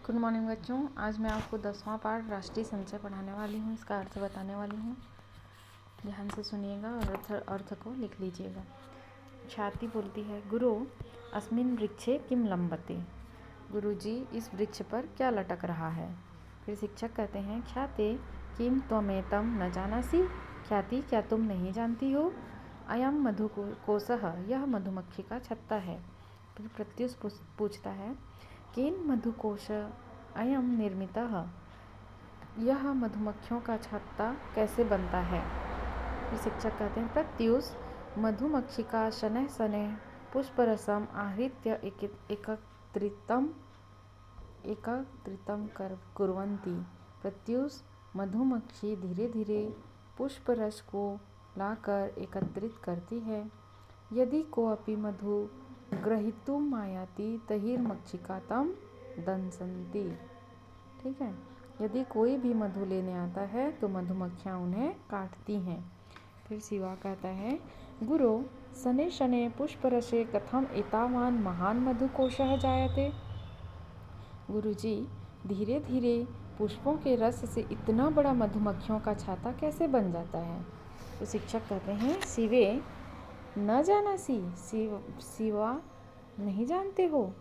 Good morning बच्चों। आज मैं आपको 10वां पाठ राष्ट्रीय संचय पढ़ाने वाली हूँ। इसका अर्थ बताने वाली हूँ। ध्यान से सुनिएगा और अर्थ को लिख लीजिएगा। ख्याति बोलती है, गुरु अस्मिन् वृक्षे किम लंबते। गुरुजी, इस वृक्ष पर क्या लटक रहा है। फिर शिक्षक कहते हैं, ख्याते किम त्वमेतं न जानासि। ख्याति, क्या तुम नहीं जानती हो। अयम मधुकोशः, यह मधुमक्खी का छत्ता है। फिर प्रत्युष पूछता है, केन मधुकोश अयम निर्मितः, यह मधुमक्खियों का छत्ता कैसे बनता है। फिर शिक्षक कहते हैं, प्रत्युष मधुमक्खी का शनैः शनैः पुष्परसम आहृत्य एकत्रितं कुर्वन्ति। प्रत्युष मधुमक्खी धीरे धीरे पुष्परस को लाकर एकत्रित करती है। यदि कोऽपि मधु ग्रहीतुम् आयाति तर्हिर्मक्षिका तं दंसन्ति। ठीक है, यदि कोई भी मधु लेने आता है तो मधुमक्खियाँ उन्हें काटती हैं। फिर शिवा कहता है, गुरो शनैः शनैः पुष्परसे कथम एतावान् महान् मधुकोशः जायते। गुरुजी, धीरे धीरे पुष्पों के रस से इतना बड़ा मधुमक्खियों का छाता कैसे बन जाता है। तो शिक्षक कहते हैं, शिवे न जानासि, शिवा नहीं जानते हो।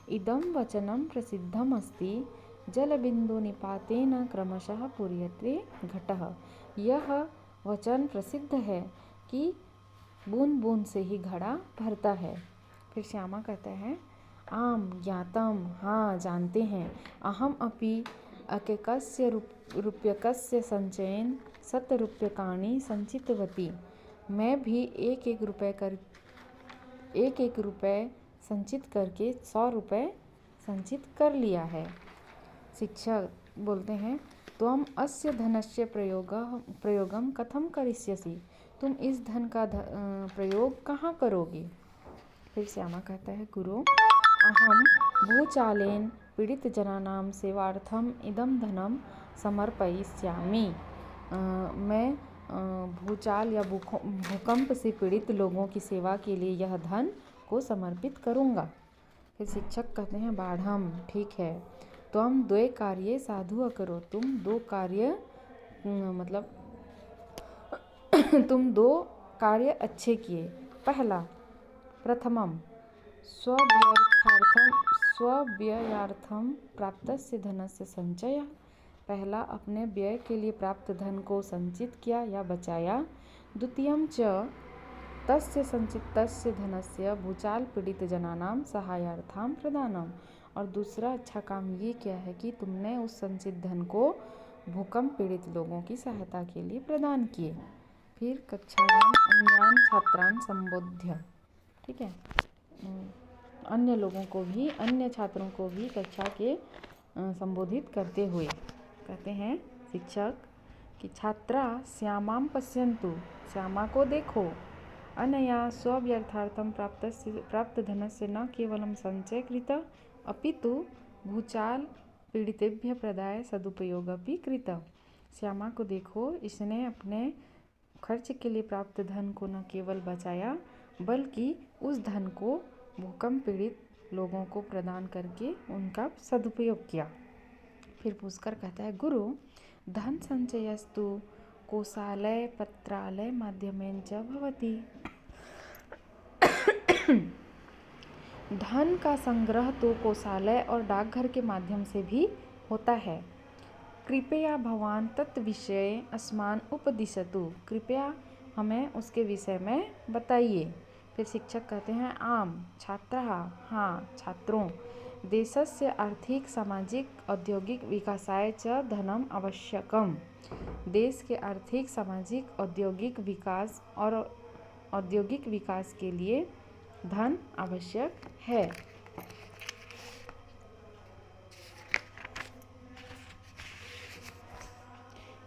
इदं वचनं प्रसिद्धम् अस्ति, जलबिंदु निपातेन क्रमशः पूर्यते घटः। यह वचन प्रसिद्ध है कि बूंद बूंद से ही घड़ा भरता है। फिर श्यामा कहता है, आम ज्ञातम, हाँ जानते हैं। अहम अपि एकैकस्य रूप्यकस्य संचयेन 100 रूप्यकाणि संचितवती। मैं भी एक एक रुपए संचित करके 100 रुपये संचित कर लिया है। शिक्षक बोलते हैं, त्वम अस्य धनस्य प्रयोगम कथम करिष्यसि। तुम इस धन का प्रयोग कहाँ करोगे। फिर श्यामा कहता है, गुरु अहम भूचालेन पीड़ित जनानां सेवार्थम इदम धनम समर्पयिष्यामि। मैं भूचाल या भूकंप से पीड़ित लोगों की सेवा के लिए यह धन को समर्पित करूँगा। फिर शिक्षक कहते हैं, बाढ़म, ठीक है। त्वम द्वे कार्ये साधु करो। तुम दो कार्य अच्छे किए। पहला, प्रथमम स्वव्ययार्थम प्राप्तस्य धनस्य संचय। पहला, अपने व्यय के लिए प्राप्त धन को संचित किया या बचाया। द्वितीयं च तस्य संचितस्य धनस्य भूचाल पीड़ित जनानां सहायार्थां प्रदानम। और दूसरा अच्छा काम ये किया है कि तुमने उस संचित धन को भूकंप पीड़ित लोगों की सहायता के लिए प्रदान किए। फिर कक्षायाम अन्यान छात्रान संबोध्य, ठीक है, अन्य लोगों को भी, अन्य छात्रों को भी कक्षा के संबोधित करते हुए कहते हैं शिक्षक कि छात्रा श्यामां पश्यन्तु, श्यामा को देखो। अनया स्वव्यर्थार्थं प्राप्त धनस्य न केवलं संचयकृत अपितु भूचाल पीड़ितेभ्य प्रदाय सदुपयोगपि कृत। श्यामा को देखो, इसने अपने खर्च के लिए प्राप्त धन को न केवल बचाया बल्कि उस धन को भूकंप पीड़ित लोगों को प्रदान करके उनका सदुपयोग किया। फिर पूछकर कहता है, गुरु धन संचयस्तु कोषालय पत्रालय माध्यमेन च भवति। धन का संग्रह तो कोषालय और डाकघर के माध्यम से भी होता है। कृपया भवान तत्विषये अस्मान् उपदिशतु। कृपया हमें उसके विषय में बताइए। फिर शिक्षक कहते हैं, आम छात्राः, हाँ छात्रों, देशस्य आर्थिक सामाजिक औद्योगिक विकासाय च धनम आवश्यकम। देश के आर्थिक सामाजिक औद्योगिक विकास और औद्योगिक विकास के लिए धन आवश्यक है।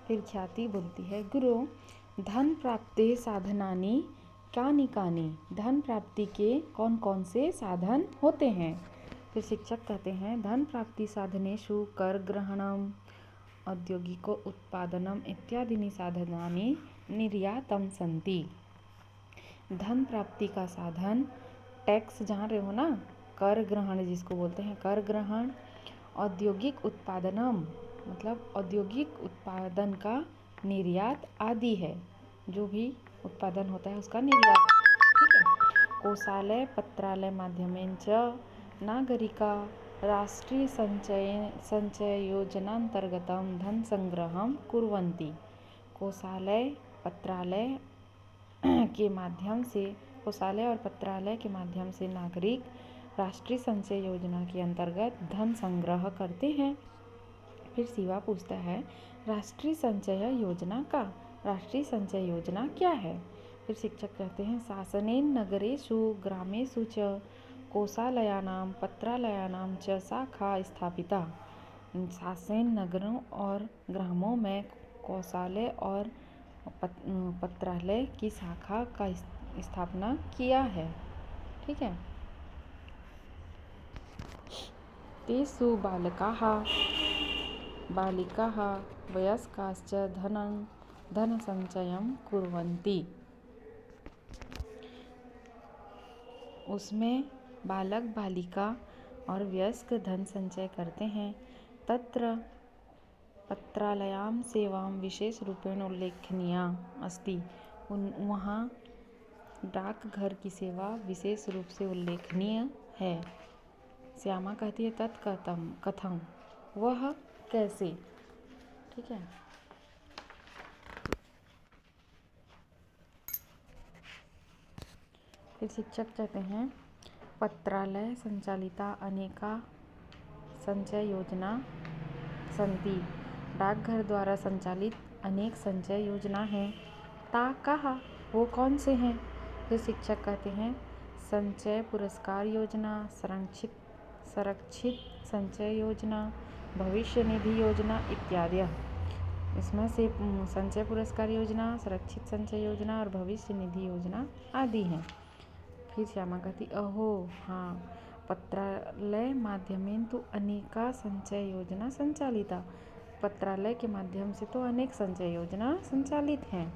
फिर ख्याति बोलती है, गुरु धन प्राप्ति साधनानि कानि कानि। धन प्राप्ति के कौन कौन से साधन होते हैं। फिर शिक्षक कहते हैं, धन प्राप्ति साधनेषु कर ग्रहणम औद्योगिको उत्पादनम इत्यादि साधनानि निर्यातम सन्ति। धन प्राप्ति का साधन टैक्स जान रहे हो ना, कर ग्रहण जिसको बोलते हैं, कर ग्रहण औद्योगिक उत्पादनम मतलब औद्योगिक उत्पादन का निर्यात आदि है, जो भी उत्पादन होता है उसका निर्यात। ठीक है। कोषालय पत्रालय माध्यमेन च नागरिका राष्ट्रीय संचय योजनांतर्गतम धन संग्रहम कुर्वन्ति। कोषालय पत्रालय के माध्यम से कोषालय और पत्रालय के माध्यम से नागरिक राष्ट्रीय संचय योजना के अंतर्गत धन संग्रह करते हैं। फिर शिवा पूछता है राष्ट्रीय संचय योजना क्या है। फिर शिक्षक कहते हैं शासनेन नगरेषु ग्रामेषु च कोषालयानां पत्रालयानां च शाखा स्थापिता। शासन नगरों और ग्रामों में कोषालय और पत्रालय की शाखा का स्थापना किया है। ठीक है। तेषु बालिकाः वयस्काश्च धनसंचयं कुर्वन्ति। उसमें बालक बालिका और वयस्क धन संचय करते हैं। तत्र पत्रालयां सेवां विशेष रूपेण उल्लेखनीया अस्ति। वहाँ डाकघर की सेवा विशेष रूप से उल्लेखनीय है। श्यामा कहती है कथं वह कैसे। ठीक है। फिर शिक्षक कहते हैं पत्रालय संचालिता अनेका संचय योजना सन्ति। डाकघर द्वारा संचालित अनेक संचय योजना हैं। कहा वो कौन से हैं। फिर शिक्षक कहते हैं संचय पुरस्कार योजना, संरक्षित संचय योजना, भविष्य निधि योजना इत्यादि। इसमें से संचय पुरस्कार योजना, सुरक्षित संचय योजना और भविष्य निधि योजना आदि हैं। फिर श्यामा कहती अहो हाँ पत्रालय माध्यमेन तो अनेका संचय योजना संचालिता। पत्रालय के माध्यम से तो अनेक संचय योजना संचालित हैं।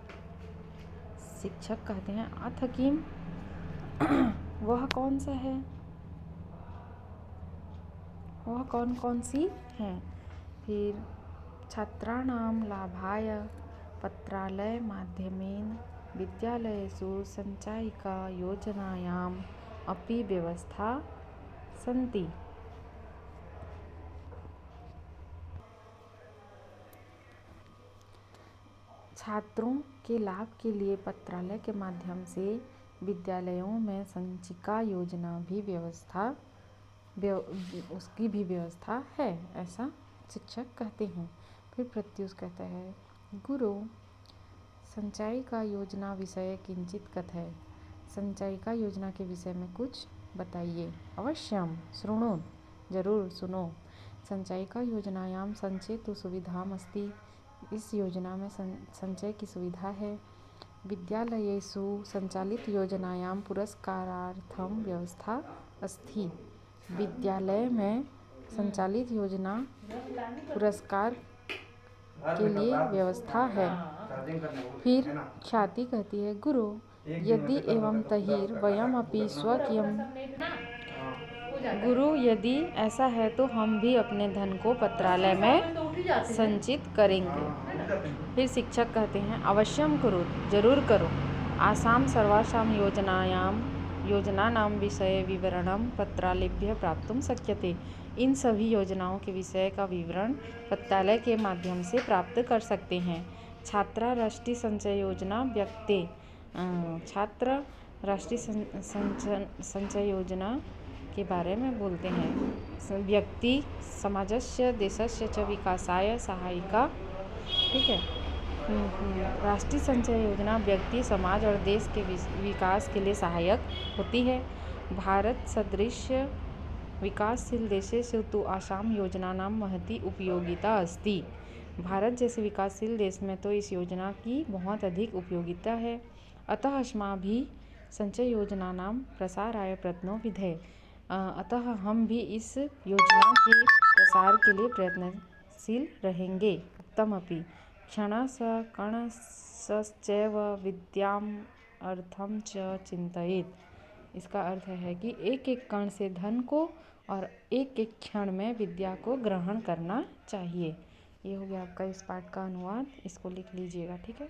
शिक्षक कहते हैं अथ किम वह कौन सा है, वह कौन कौन सी हैं। फिर छात्राणां लाभाय पत्रालय माध्यमेन विद्यालयेषु संचयिका योजनायाम् अपि व्यवस्था सन्ति। छात्रों के लाभ के लिए पत्रालय के माध्यम से विद्यालयों में संचिका योजना भी उसकी भी व्यवस्था है, ऐसा शिक्षक कहते हैं। फिर प्रत्युष कहता है गुरु संचयिका योजना विषय किंचित कथय। संचयिका योजना के विषय में कुछ बताइए। अवश्यम शृणु जरूर सुनो। संचयिका योजनायां संचेतु सुविधाम अस्ति। इस योजना में संचय की सुविधा है। विद्यालयेषु संचालित योजनायां पुरस्कारार्थम व्यवस्था अस्ति। विद्यालय में संचालित योजना पुरस्कार के लिए व्यवस्था है। फिर ख्याति कहती है गुरु यदि एवं तहिर वयमपि स्वकीयम। गुरु यदि ऐसा है तो हम भी अपने धन को पत्रालय में संचित करेंगे। फिर शिक्षक कहते हैं अवश्यम करो जरूर करो। आसाम सर्वासाम योजनानां विषय विवरणम पत्रालयभ्यः प्राप्तुं शक्यते। इन सभी योजनाओं के विषय का विवरण पत्रालय के माध्यम से प्राप्त कर सकते हैं। छात्रा राष्ट्रीय संचय योजना छात्र राष्ट्रीय संचय योजना के बारे में बोलते हैं। व्यक्ति समाजस्य देशस्य च विकासाय सहायिका। ठीक है। राष्ट्रीय संचय योजना व्यक्ति समाज और देश के विकास के लिए सहायक होती है। भारत सदृश विकासशील देशेषु तु आसाम योजनानां महती उपयोगिता अस्ति। भारत जैसे विकासशील देश में तो इस योजना की बहुत अधिक उपयोगिता है। अतः अस्माभिः संचय योजनानां प्रसाराय प्रयत्नो विधेय। अतः हम भी इस योजना के प्रसार के लिए प्रयत्नशील रहेंगे। उत्तमपि क्षणश कणशश्चैव विद्याम् अर्थं च चिन्तयेत्। इसका अर्थ है कि एक एक कण से धन को और एक एक क्षण में विद्या को ग्रहण करना चाहिए। ये हो गया आपका इस पाठ का अनुवाद, इसको लिख लीजिएगा, ठीक है।